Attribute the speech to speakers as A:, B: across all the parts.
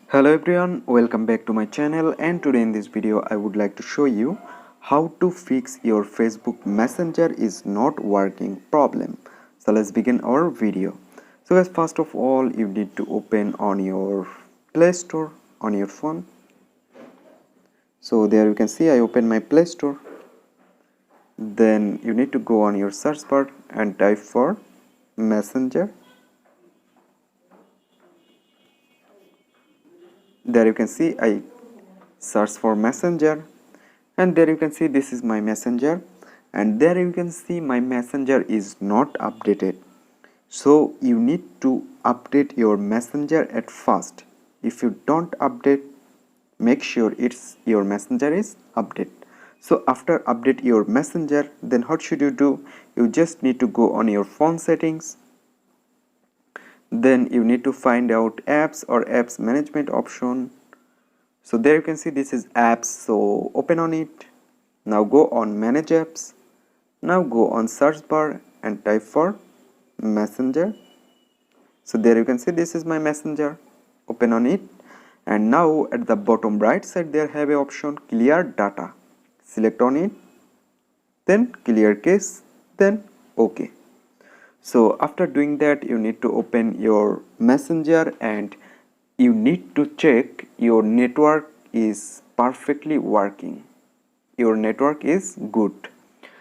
A: Hello everyone, welcome back to my channel, and today in this video I would like to show you how to fix your Facebook Messenger is not working problem. So let's begin our video. So guys, first of all you need to open on your Play Store on your phone. So there you can see I open my Play Store. Then you need to go on your search bar and type for Messenger. There you can see I search for Messenger, and there you can see this is my Messenger, and there you can see my Messenger is not updated. So you need to update your Messenger at first. If you don't update, make sure your Messenger is updated. So after update your Messenger, then what should you do? You just need to go on your phone settings. Then you need to find out apps or apps management option. So there you can see this is apps, so open on it. Now go on manage apps. Now go on search bar and type for Messenger. So there you can see this is my Messenger, open on it. And now at the bottom right side there have a option clear data. Select on it, then clear cache, then OK. So after doing that, you need to open your Messenger and you need to check your network is perfectly working. Your network is good.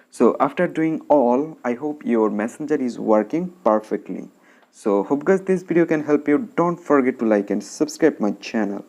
A: So after doing all, I hope your Messenger is working perfectly. So hope guys this video can help you. Don't forget to like and subscribe my channel.